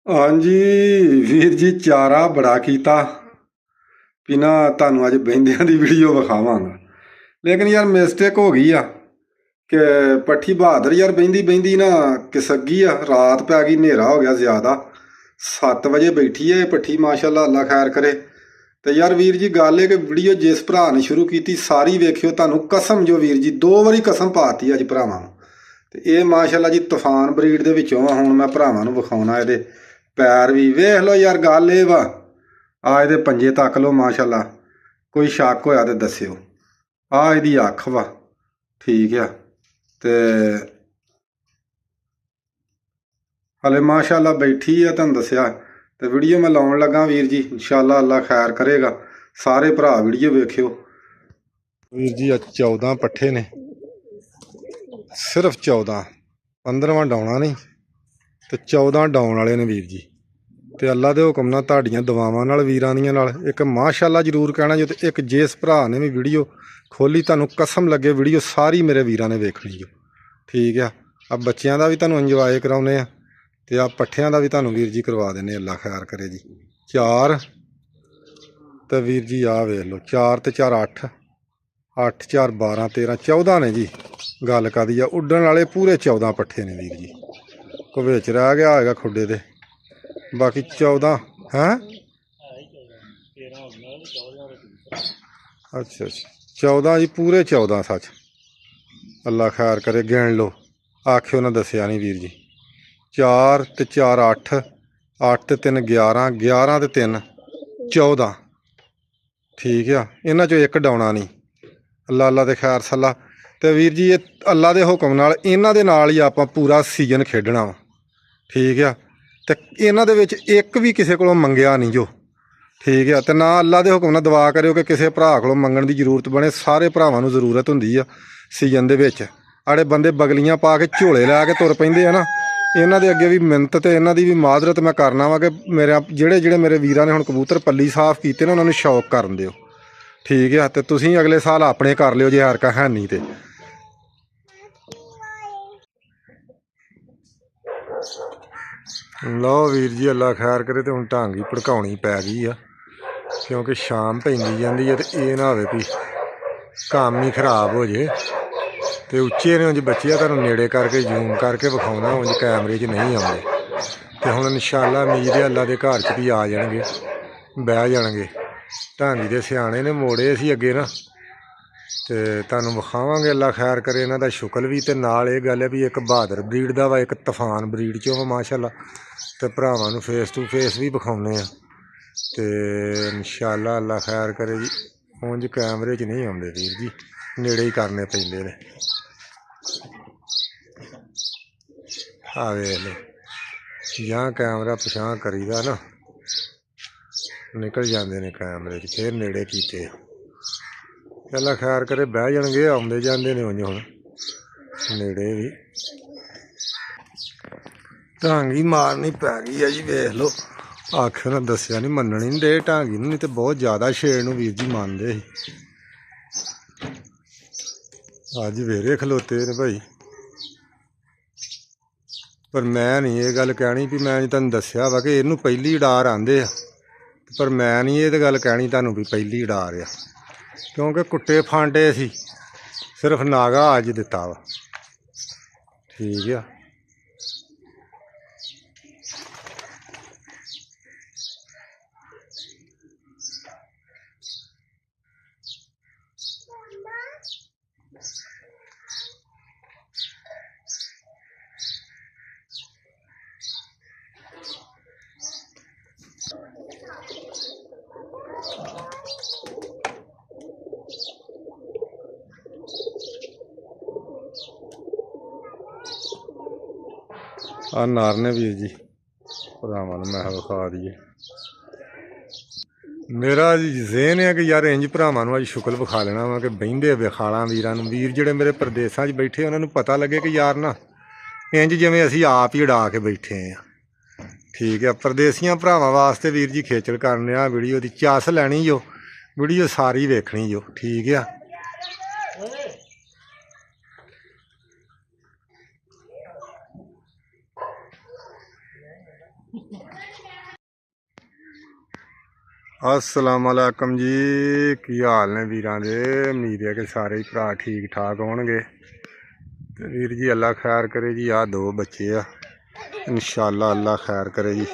ਹਾਂਜੀ ਵੀਰ ਜੀ, ਚਾਰਾ ਬੜਾ ਕੀਤਾ ਵੀ ਨਾ ਤੁਹਾਨੂੰ ਅੱਜ ਬਹਿੰਦਿਆਂ ਦੀ ਵੀਡੀਓ ਵਿਖਾਵਾਂਗਾ। ਲੇਕਿਨ ਯਾਰ ਮਿਸਟੇਕ ਹੋ ਗਈ ਆ ਕਿ ਪੱਠੀ ਬਹਾਦਰ ਯਾਰ ਬਹਿੰਦੀ ਬਹਿੰਦੀ ਨਾ ਕਿਸੱਗੀ ਆ। ਰਾਤ ਪੈ ਗਈ, ਹਨੇਰਾ ਹੋ ਗਿਆ ਜ਼ਿਆਦਾ। 7 ਵਜੇ ਬੈਠੀ ਹੈ ਇਹ ਪੱਠੀ, ਮਾਸ਼ਾਅੱਲਾ, ਅੱਲਾ ਖੈਰ ਕਰੇ। ਤੇ ਯਾਰ ਵੀਰ ਜੀ, ਗੱਲ ਇਹ ਕਿ ਵੀਡੀਓ ਜਿਸ ਭਰਾ ਨੇ ਸ਼ੁਰੂ ਕੀਤੀ ਸਾਰੀ ਵੇਖਿਓ। ਤੁਹਾਨੂੰ ਕਸਮ ਜੋ ਵੀਰ ਜੀ 2 ਵਾਰੀ ਕਸਮ ਪਾਤੀ ਅੱਜ ਭਰਾਵਾਂ ਨੂੰ। ਤੇ ਇਹ ਮਾਸ਼ਾਅੱਲਾ ਜੀ ਤੂਫਾਨ ਬਰੀਡ ਦੇ ਵਿੱਚੋਂ ਆ। ਹੁਣ ਮੈਂ ਭਰਾਵਾਂ ਨੂੰ ਵਿਖਾਉਣਾ ਇਹਦੇ ਪੈਰ ਵੀ ਵੇਖ ਲਓ ਯਾਰ। ਗੱਲ ਇਹ ਵਾ, ਆ ਇਹਦੇ ਪੰਜੇ ਤੱਕ ਲਓ ਮਾਸ਼ਾਅੱਲਾ। ਕੋਈ ਸ਼ੱਕ ਹੋਇਆ ਤੇ ਦੱਸਿਓ। ਆ ਇਹਦੀ ਅੱਖ ਵਾ, ਠੀਕ ਆ। ਤੇ ਹਲੇ ਮਾਸ਼ਾਅੱਲਾ ਬੈਠੀ ਆ, ਤੁਹਾਨੂੰ ਦੱਸਿਆ। ਤੇ ਵੀਡੀਓ ਮੈਂ ਲਾਉਣ ਲੱਗਾ ਵੀਰ ਜੀ, ਇਨਸ਼ਾਅੱਲਾ ਅੱਲਾ ਖੈਰ ਕਰੇਗਾ। ਸਾਰੇ ਭਰਾ ਵੀਡੀਓ ਵੇਖਿਓ। ਵੀਰ ਜੀ ਅੱਜ 14 ਪੱਠੇ ਨੇ, ਸਿਰਫ 14। 15ਵਾਂ ਡਾਉਣਾ ਨਹੀਂ ਤੇ 14 ਡਾਉਣ ਵਾਲੇ ਨੇ ਵੀਰ ਜੀ। ਤੇ ਅੱਲਾ ਦੇ ਹੁਕਮ ਨਾਲ, ਤੁਹਾਡੀਆਂ ਦੁਆਵਾਂ ਨਾਲ, ਵੀਰਾਂ ਦੀਆਂ ਨਾਲ, ਇੱਕ ਮਾਸ਼ਾਅੱਲਾ ਜ਼ਰੂਰ ਕਹਿਣਾ ਜੋ। ਤੇ ਇੱਕ ਜਿਸ ਭਰਾ ਨੇ ਵੀ ਵੀਡੀਓ ਖੋਲੀ, ਤੁਹਾਨੂੰ ਕਸਮ ਲੱਗੇ ਵੀਡੀਓ ਸਾਰੀ ਮੇਰੇ ਵੀਰਾਂ ਨੇ ਵੇਖਣੀ ਜੋ, ਠੀਕ ਆ। ਆ ਬੱਚਿਆਂ ਦਾ ਵੀ ਤੁਹਾਨੂੰ ਇੰਜੋਏ ਕਰਾਉਂਦੇ ਆ ਤੇ ਆ ਪੱਠਿਆਂ ਦਾ ਵੀ ਤੁਹਾਨੂੰ ਵੀਰ ਜੀ ਕਰਵਾ ਦਿੰਦੇ। ਅੱਲਾ ਖੈਰ ਕਰੇ ਜੀ। 4 ਤੇ ਵੀਰ ਜੀ ਆ ਵੇਖ ਲਓ, 4 ਤੇ 4 8, 8 4 12 13 14 ਨੇ ਜੀ। ਗੱਲ ਕਾਦੀ ਆ, ਉੱਡਣ ਵਾਲੇ ਪੂਰੇ 14 ਪੱਠੇ ਨੇ ਵੀਰ ਜੀ। ਕੋਈ ਵਿੱਚ ਰਹਿ ਗਿਆ ਹੋਏਗਾ ਖੁੱਡੇ ਤੇ, ਬਾਕੀ 14 ਹੈ। ਅੱਛਾ 14 ਜੀ, ਪੂਰੇ 14 ਸੱਚ। ਅੱਲਾ ਖੈਰ ਕਰੇ, ਗਿਣ ਲਓ। ਆਖਿਓ ਨਾ ਦੱਸਿਆ ਨਹੀਂ ਵੀਰ ਜੀ। 4 ਤੇ 4 8, 8 ਤੇ 3 11, 11 ਤੇ 3 14, ਠੀਕ ਆ। ਇਹਨਾਂ 'ਚੋਂ ਇੱਕ ਡਾਉਣਾ ਨਹੀਂ। ਅੱਲਾ ਦੇ ਖੈਰ ਸੱਲਾ। ਤੇ ਵੀਰ ਜੀ ਇਹ ਅੱਲਾ ਦੇ ਹੁਕਮ ਨਾਲ, ਇਹਨਾਂ ਦੇ ਨਾਲ ਹੀ ਆਪਾਂ ਪੂਰਾ ਸੀਜ਼ਨ ਖੇਡਣਾ ਵਾ, ਠੀਕ ਆ। ਤੇ ਇਹਨਾਂ ਦੇ ਵਿੱਚ ਇੱਕ ਵੀ ਕਿਸੇ ਕੋਲੋਂ ਮੰਗਿਆ ਨਹੀਂ ਜੋ, ਠੀਕ ਆ। ਤੇ ਨਾ ਅੱਲਾ ਦੇ ਹੁਕਮ ਨਾਲ ਦੁਆ ਕਰਿਓ ਕਿ ਕਿਸੇ ਭਰਾ ਕੋਲੋਂ ਮੰਗਣ ਦੀ ਜ਼ਰੂਰਤ ਬਣੇ। ਸਾਰੇ ਭਰਾਵਾਂ ਨੂੰ ਜ਼ਰੂਰਤ ਹੁੰਦੀ ਆ ਸੀਜ਼ਨ ਦੇ ਵਿੱਚ। ਆੜੇ ਬੰਦੇ ਬਗਲੀਆਂ ਪਾ ਕੇ ਝੋਲੇ ਲੈ ਕੇ ਤੁਰ ਪੈਂਦੇ ਆ ਨਾ, ਇਹਨਾਂ ਦੇ ਅੱਗੇ ਵੀ ਮਿੰਨਤ ਤੇ ਇਹਨਾਂ ਦੀ ਵੀ ਮਾਦਰਤ ਮੈਂ ਕਰਨਾ ਵਾ ਕਿ ਮੇਰੇ ਜਿਹੜੇ ਮੇਰੇ ਵੀਰਾਂ ਨੇ ਹੁਣ ਕਬੂਤਰ ਪੱਲੀ ਸਾਫ਼ ਕੀਤੇ ਨਾ, ਉਹਨਾਂ ਨੂੰ ਸ਼ੌਕ ਕਰਨ ਦਿਓ, ਠੀਕ ਆ। ਤੇ ਤੁਸੀਂ ਅਗਲੇ ਸਾਲ ਆਪਣੇ ਕਰ ਲਿਓ ਜੇ ਹਰਕਾ ਹੈ ਨਹੀਂ ਤੇ। ਲਓ ਵੀਰ ਜੀ ਅੱਲਾ ਖੈਰ ਕਰੇ। ਤੇ ਹੁਣ ਢੰਗ ਹੀ ਭੜਕਾਉਣੀ ਪੈ ਗਈ ਆ, ਕਿਉਂਕਿ ਸ਼ਾਮ ਪੈਂਦੀ ਜਾਂਦੀ ਹੈ। ਤੇ ਇਹ ਨਾ ਹੋਵੇ ਵੀ ਕੰਮ ਹੀ ਖਰਾਬ ਹੋ ਜੇ। ਤੇ ਉੱਚੇ ਨੇ ਉਂਝ ਬੱਚੇ ਆ, ਤੁਹਾਨੂੰ ਨੇੜੇ ਕਰਕੇ ਜ਼ੂਮ ਕਰਕੇ ਵਿਖਾਉਣਾ, ਉਂਝ ਕੈਮਰੇ 'ਚ ਨਹੀਂ ਆਉਂਦੇ। ਤੇ ਹੁਣ ਇਨਸ਼ਾਅੱਲਾ ਉਮੀਦ ਹੈ ਅੱਲਾ ਦੇ ਘਰ 'ਚ ਵੀ ਆ ਜਾਣਗੇ, ਬਹਿ ਜਾਣਗੇ। ਢਾਂਗੀ ਦੇ ਸਿਆਣੇ ਨੇ ਮੋੜੇ ਅਸੀਂ ਅੱਗੇ ਨਾ, ਤੇ ਤੁਹਾਨੂੰ ਵਿਖਾਵਾਂਗੇ। ਅੱਲਾ ਖੈਰ ਕਰੇ ਇਹਨਾਂ ਦਾ ਸ਼ੁਕਰ ਵੀ। ਤੇ ਨਾਲ ਇਹ ਗੱਲ ਹੈ ਵੀ ਇੱਕ ਬਹਾਦਰ ਬਰੀਡ ਦਾ ਵਾ, ਇੱਕ ਤੂਫਾਨ ਬਰੀਡ 'ਚੋਂ ਵਾ ਮਾਸ਼ਾਅੱਲਾ। ਤੇ ਭਰਾਵਾਂ ਨੂੰ ਫੇਸ ਟੂ ਫੇਸ ਵੀ ਵਿਖਾਉਂਦੇ ਆ। ਤੇ ਇਨਸ਼ਾਅੱਲਾ ਅੱਲਾ ਖੈਰ ਕਰੇ ਜੀ। ਉਂਝ ਕੈਮਰੇ 'ਚ ਨਹੀਂ ਆਉਂਦੇ ਵੀਰ ਜੀ, ਨੇੜੇ ਹੀ ਕਰਨੇ ਪੈਂਦੇ ਨੇ। ਆ ਵੇਖ ਲਓ, ਜਾਂ ਕੈਮਰਾ ਪਛਾਂ ਕਰੀਦਾ ਨਾ, ਨਿਕਲ ਜਾਂਦੇ ਨੇ ਕੈਮਰੇ 'ਚ, ਫਿਰ ਨੇੜੇ ਕੀਤੇ। ਅੱਲਾ ਖੈਰ ਕਰੇ, ਬਹਿ ਜਾਣਗੇ, ਆਉਂਦੇ ਜਾਂਦੇ ਨੇ ਉਂਝ ਹੁਣ ਨੇੜੇ ਵੀ। ਢਾਂਗੀ ਮਾਰਨੀ ਪੈ ਗਈ ਆ ਜੀ, ਵੇਖ ਲਓ। ਆਖਿਓ ਨਾ ਦੱਸਿਆ ਨਹੀਂ, ਮੰਨਣੀ ਨਹੀਂ ਦੇ ਢਾਂਗੀ ਨੂੰ, ਨਹੀਂ ਤੇ ਬਹੁਤ ਜ਼ਿਆਦਾ ਛੇੜ ਨੂੰ ਵੀਰ ਜੀ ਮੰਨਦੇ ਸੀ। ਅੱਜ ਵੇਰੇ ਖਲੋਤੇ ਨੇ ਭਾਈ। ਪਰ ਮੈਂ ਨਹੀਂ ਇਹ ਗੱਲ ਕਹਿਣੀ ਵੀ, ਮੈਂ ਤੁਹਾਨੂੰ ਦੱਸਿਆ ਵਾ ਕਿ ਇਹਨੂੰ ਪਹਿਲੀ ਉਡਾਰ ਆਂਦੇ ਆ। ਪਰ ਮੈਂ ਨਹੀਂ ਇਹ ਤਾਂ ਗੱਲ ਕਹਿਣੀ ਤੁਹਾਨੂੰ ਵੀ ਪਹਿਲੀ ਉਡਾਰ ਆ, ਕਿਉਂਕਿ ਕੁੱਟੇ ਫਾਂਡੇ ਸੀ, ਸਿਰਫ ਨਾਗਾ ਅੱਜ ਦਿੱਤਾ ਵਾ, ਠੀਕ ਆ। ਆ ਨਾਰ ਨੇ ਵੀਰ ਜੀ, ਭਰਾਵਾਂ ਨੂੰ ਮੈਂ ਵਿਖਾ ਦਈਏ। ਮੇਰਾ ਜ਼ੇਨ ਹੈ ਕਿ ਯਾਰ ਇੰਜ ਭਰਾਵਾਂ ਨੂੰ ਅੱਜ ਸ਼ੁਕਰ ਵਿਖਾ ਲੈਣਾ ਵਾ ਕਿ ਬਹਿੰਦੇ ਵਿਖਾਲਾਂ ਵੀਰਾਂ ਨੂੰ। ਵੀਰ ਜਿਹੜੇ ਮੇਰੇ ਪ੍ਰਦੇਸਾਂ 'ਚ ਬੈਠੇ, ਉਹਨਾਂ ਨੂੰ ਪਤਾ ਲੱਗੇ ਕਿ ਯਾਰ ਨਾ ਇੰਜ ਜਿਵੇਂ ਅਸੀਂ ਆਪ ਹੀ ਉਡਾ ਕੇ ਬੈਠੇ ਹਾਂ, ਠੀਕ ਹੈ। ਪ੍ਰਦੇਸੀਆਂ ਭਰਾਵਾਂ ਵਾਸਤੇ ਵੀਰ ਜੀ ਖੇਚਲ ਕਰਨੇ ਆ ਵੀਡੀਓ ਦੀ, ਚਸ ਲੈਣੀ ਜੋ, ਵੀਡੀਓ ਸਾਰੀ ਵੇਖਣੀ ਜੋ, ਠੀਕ ਆ। अस्सलामुअलैकुम जी, की हाल ने वीरां दे। उम्मीद है कि सारे ही भरा ठीक ठाक होणगे। ते वीर जी अल्लाह खैर करे जी। आ 2 बच्चे आ, इंशाअल्लाह अल्लाह खैर करे जी।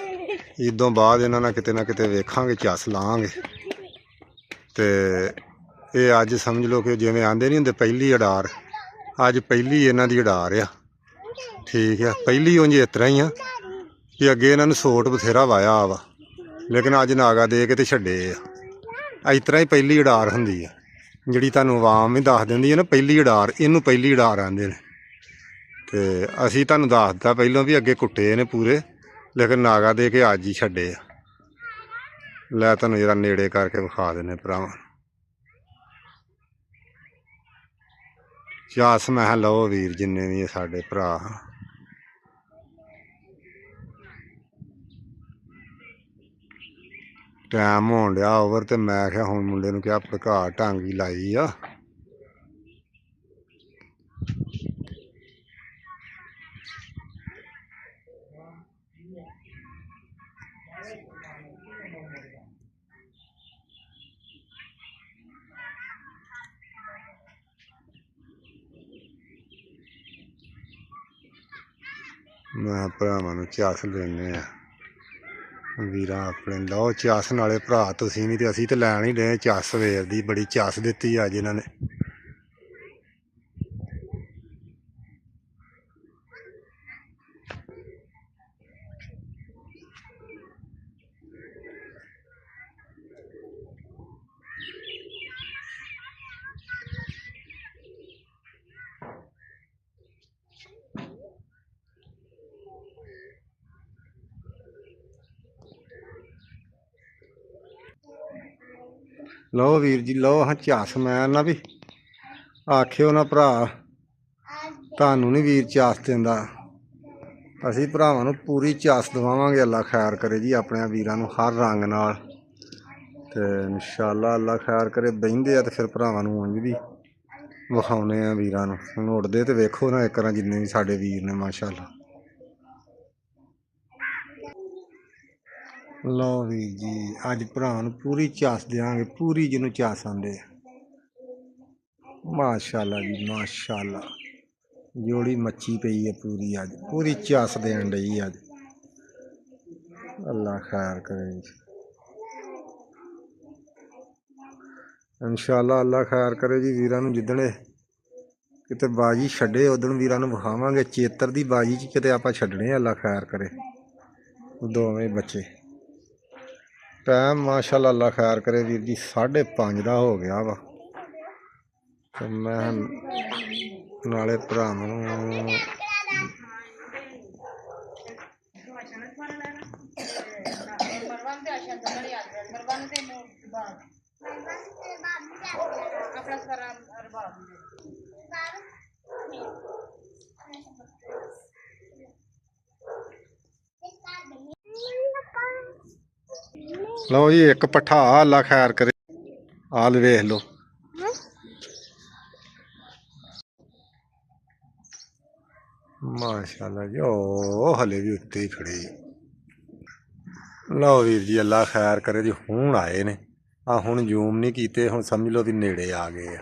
ईदों बाद इन्हां नाल किते ना किते वेखांगे, चस लांगे। ते ये अज समझ लो कि जिवें आंदे नहीं हुंदे पहली अडार, अज पहली इन्हां दी अडार आ। ठीक है, पहली उंज इस तरह ही आ कि अगे इन्हां नूं सोट बथेरा वाया वा, लेकिन अज नागा दे के ते छड्डे आ। इस तरह ही पहली अडार हुंदी आ, जिहड़ी तुहानूं आवाम ही दस दिंदी है ना पहली अडार, इनू पहली अडार आंदे ने। ते असीं तुहानूं दस दित्ता पहलों भी अगे कुट्टे ने पूरे, लेकिन नागा दे के अज ही छड्डे आ। लै तुहानूं जरा नेड़े करके विखा दिन्ने भरावां। चस मैं लो वीर जिन्ने भी साडे भरा, टाइम होन डिया ओवर, तो मैं आख्या हुण मुंडे नूं क्या भड़का ढंग ही लाई आ। मैं भरावां नूं चस लेने आ, वीरां अपने लो चस। नाले भरा तुसीं भी ते असीं ते लैण ही डे चस। सवेर दी बड़ी चस दित्ती अज इन्हां ने। लो वीर जी लो, हाँ चस। मैं ना भी आखियो ना भरा, तुहानूं नहीं वीर चस दिंदा, असीं भरावां नूं पूरी चस दवावांगे। अल्लाह खैर करे जी अपने वीरां नूं हर रंग नाल। ते इंशाअल्लाह अल्लाह खैर करे। बहिंदे आ ते फिर भरावां नूं उंज भी विखाउने आ वीरां नूं। हुण उड़दे ते वेखो ना इक बार जिन्ने भी साडे वीर ने माशाअल्लाह। लो वीर जी अज भरावां नूं पूरी चस देंगे, पूरी जिन्नू चस आंदे। माशाअल्लाह जी माशाअल्लाह, जोड़ी मच्छी पई है पूरी, अज पूरी चस देन डई अज। अल्लाह खैर करे जी, इंशाअल्लाह अल्लाह खैर करे जी। वीरां नूं जिद्दण किते बाजी छड्डे उदण वीरां नूं विखावांगे। चेतर दी बाजी च किते आपां छड्डणे। अल्लाह खैर करे। दोवें बच्चे टाइम माशाअल्लाह अल्लाह खैर करे वीर जी 5:30 दा हो गया वा। ते मैं नाले भरावां नूं लो जी एक पट्ठा अल्लाह खैर करे। आल वेख लो, माशाअल्लाह जी। ओ हले भी उत्ते ही खड़े। लो वीर जी अल्लाह खैर करे जी। हुण आए ने आ, हुण जूम नहीं कीते, हुण समझ लो भी नेड़े आ गए।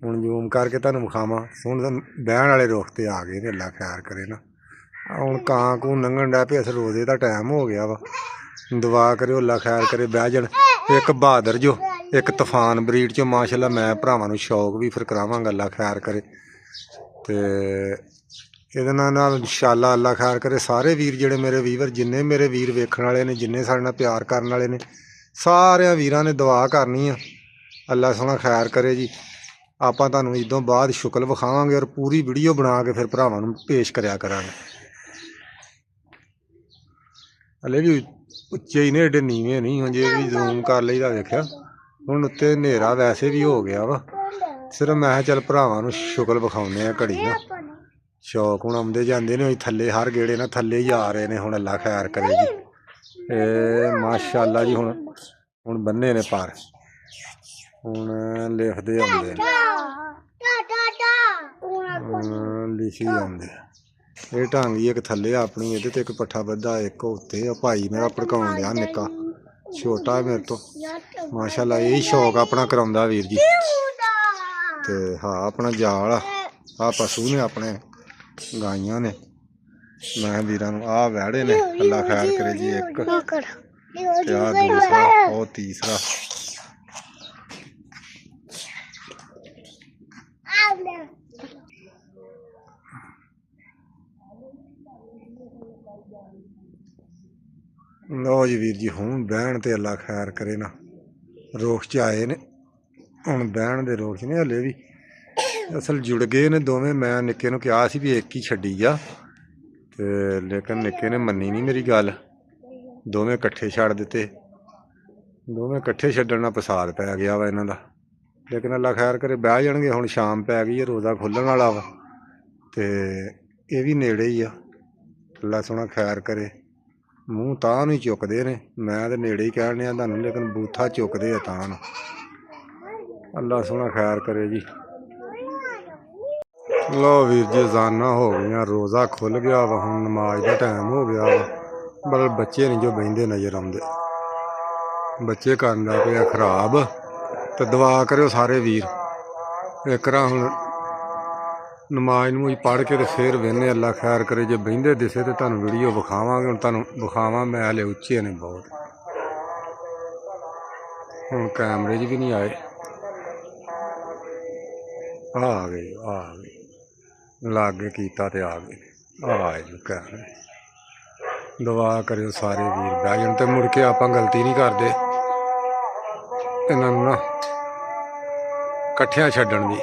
हुण जूम करके तुहानूं विखावां। हुण बहण वाले रुख ते आ गए ने। अल्लाह खैर करे ना। हुण कां कूं लंघण डै पे। अस रोजे दा टाइम हो गया वा। दुआ करो अल्लाह खैर करे बह जाण। एक बहादुर जो, एक तूफान ब्रीड चो माशाअल्लाह। मैं भरावां नूं शौक भी फिर करावांगा अल्लाह खैर करे। ते ਇਹਦੇ ਨਾਲ इंशाअल्लाह अल्लाह खैर करे सारे वीर ਜਿਹੜੇ मेरे वीवर, जिन्ने मेरे वीर वेखण वाले ने, जिन्ने ਸਾਡੇ ਨਾਲ प्यार ਕਰਨ ਵਾਲੇ ਨੇ, ਸਾਰਿਆਂ ਵੀਰਾਂ ਨੇ ਦੁਆ ਕਰਨੀ ਆ। ਅੱਲਾ ਸੋਹਣਾ ਖੈਰ ਕਰੇ ਜੀ। ਆਪਾਂ ਤੁਹਾਨੂੰ ਇਦੋਂ ਬਾਅਦ ਸ਼ੁਕਲ ਵਿਖਾਵਾਂਗੇ ਔਰ ਪੂਰੀ ਵੀਡੀਓ ਬਣਾ ਕੇ ਫਿਰ ਭਰਾਵਾਂ ਨੂੰ ਪੇਸ਼ ਕਰਿਆ ਕਰਾਂਗੇ। ਹਲੇ ਵੀ ਉੱਚੇ ਹੀ ਨੇ, ਏਡੇ ਨੀਵੇਂ ਨਹੀਂ। ਹੁਣ ਜੇ ਵੀ ਜ਼ੂਮ ਕਰ ਲਈਦਾ ਵੇਖਿਆ। ਹੁਣ ਉੱਤੇ ਹਨੇਰਾ ਵੈਸੇ ਵੀ ਹੋ ਗਿਆ ਵਾ। ਸਿਰਫ ਮੈਂ ਚੱਲ ਭਰਾਵਾਂ ਨੂੰ ਸ਼ੁਕਲ ਵਿਖਾਉਂਦੇ ਆ ਘੜੀ ਨਾ। ਸ਼ੌਕ ਹੁਣ ਆਉਂਦੇ ਜਾਂਦੇ ਨੇ ਥੱਲੇ, ਹਰ ਗੇੜੇ ਨਾਲ ਥੱਲੇ ਹੀ ਆ ਰਹੇ ਨੇ। ਹੁਣ ਅੱਲਾ ਖੈਰ ਕਰੇ ਜੀ। ਇਹ ਮਾਸ਼ਾਅੱਲਾ ਜੀ। ਹੁਣ ਬੰਨੇ ਨੇ ਪਰ, ਹੁਣ ਲਿਖਦੇ ਆਉਂਦੇ ਨੇ, ਲਿਖੀ ਜਾਂਦੇ। ਇਹ ਢਾਂਗੀ ਇੱਕ ਥੱਲੇ ਆ ਆਪਣੀ, ਇਹਦੇ ਤੇ ਇੱਕ ਪੱਠਾ ਬੱਧਾ, ਇੱਕ ਉੱਤੇ ਆ। ਭਾਈ ਮੇਰਾ ਭੜਕਾਉਣ ਡਿਆ ਨਿੱਕਾ, ਛੋਟਾ ਮੇਰੇ ਤੋਂ ਮਾਸ਼ਾਅੱਲਾ। ਇਹੀ ਸ਼ੌਕ ਆਪਣਾ ਕਰਾਉਂਦਾ ਵੀਰ ਜੀ। ਤੇ ਹਾਂ ਆਪਣਾ ਜਾਲ ਆ ਪਸ਼ੂ ਨੇ ਆਪਣੇ, ਗਾਈਆਂ ਨੇ। ਮੈਂ ਵੀਰਾਂ ਨੂੰ ਆਹ ਵਹਿੜੇ ਨੇ, ਅੱਲਾ ਖੈਰ ਕਰੇ ਜੀ। ਇੱਕ ਤੇ ਆਹ ਦੂਸਰਾ, ਉਹ ਤੀਸਰਾ। ਲਓ ਜੀ ਵੀਰ ਜੀ, ਹੁਣ ਬਹਿਣ ਤੇ ਅੱਲਾ ਖੈਰ ਕਰੇ ਨਾ। ਰੋਖ 'ਚ ਆਏ ਨੇ ਹੁਣ, ਬਹਿਣ ਦੇ ਰੋਖ 'ਚ ਨੇ ਹਲੇ ਵੀ। ਅਸਲ ਜੁੜ ਗਏ ਨੇ ਦੋਵੇਂ। ਮੈਂ ਨਿੱਕੇ ਨੂੰ ਕਿਹਾ ਸੀ ਵੀ ਇੱਕ ਹੀ ਛੱਡੀ ਆ, ਤੇ ਲੇਕਿਨ ਨਿੱਕੇ ਨੇ ਮੰਨੀ ਨਹੀਂ ਮੇਰੀ ਗੱਲ। ਦੋਵੇਂ ਇਕੱਠੇ ਛੱਡ ਦਿੱਤੇ। ਦੋਵੇਂ ਇਕੱਠੇ ਛੱਡਣ ਨਾਲ ਪਸਾਦ ਪੈ ਗਿਆ ਵਾ ਇਹਨਾਂ ਦਾ। ਲੇਕਿਨ ਅੱਲਾ ਖੈਰ ਕਰੇ ਬਹਿ ਜਾਣਗੇ। ਹੁਣ ਸ਼ਾਮ ਪੈ ਗਈ ਹੈ, ਰੋਜ਼ਾ ਖੁੱਲ੍ਹਣ ਵਾਲਾ ਵਾ, ਤੇ ਇਹ ਵੀ ਨੇੜੇ ਹੀ ਆ। ਅੱਲਾ ਸੋਹਣਾ ਖੈਰ ਕਰੇ। ਮੂੰਹ ਤਾਂ ਨੂੰ ਹੀ ਚੁੱਕਦੇ ਨੇ, ਮੈਂ ਤਾਂ ਨੇੜੇ ਹੀ ਕਹਿਣ ਡਿਆ ਤੁਹਾਨੂੰ, ਲੇਕਿਨ ਬੂਥਾ ਚੁੱਕਦੇ ਆ ਤਾਂ ਨੂੰ। ਅੱਲਾ ਸੋਹਣਾ ਖੈਰ ਕਰੇ ਜੀ। ਲਓ ਵੀਰ ਜੀ, ਅਜ਼ਾਨਾਂ ਹੋ ਗਈਆਂ, ਰੋਜ਼ਾ ਖੁੱਲ੍ਹ ਗਿਆ ਵਾ। ਹੁਣ ਨਮਾਜ਼ ਦਾ ਟਾਈਮ ਹੋ ਗਿਆ ਵਾ। ਪਰ ਬੱਚੇ ਨਹੀਂ ਜੋ ਬਹਿੰਦੇ ਨਜ਼ਰ ਆਉਂਦੇ। ਬੱਚੇ ਕਰਨ ਲੱਗ ਪਏ ਖਰਾਬ। ਤੇ ਦੁਆ ਕਰਿਓ ਸਾਰੇ ਵੀਰ। ਇੱਕ ਰਾਂ ਹੁਣ ਨਮਾਜ਼ ਨਮੂਜ਼ ਪੜ੍ਹ ਕੇ ਤੇ ਫਿਰ ਵਹਿੰਦੇ। ਅੱਲਾ ਖੈਰ ਕਰੇ, ਜੇ ਬਹਿੰਦੇ ਦਿਸੇ ਤੇ ਤੁਹਾਨੂੰ ਵੀਡੀਓ ਵਿਖਾਵਾਂਗੇ। ਹੁਣ ਤੁਹਾਨੂੰ ਵਿਖਾਵਾਂ ਮੈਂ, ਹਲੇ ਉੱਚੇ ਨੇ ਬਹੁਤ। ਹੁਣ ਕੈਮਰੇ 'ਚ ਵੀ ਨਹੀਂ ਆਏ। ਆ ਗਏ, ਆ ਗਏ, ਲਾਗੇ ਕੀਤਾ ਤੇ ਆ ਗਏ। ਆ ਜੀ ਕੈਮਰੇ। ਦੁਆ ਕਰਿਓ ਸਾਰੇ ਵੀਰ ਬਹਿ ਜਾਣ, ਤੇ ਮੁੜ ਕੇ ਆਪਾਂ ਗਲਤੀ ਨਹੀਂ ਕਰਦੇ ਇਹਨਾਂ ਨੂੰ ਨਾ ਇਕੱਠਿਆਂ ਛੱਡਣ ਦੀ।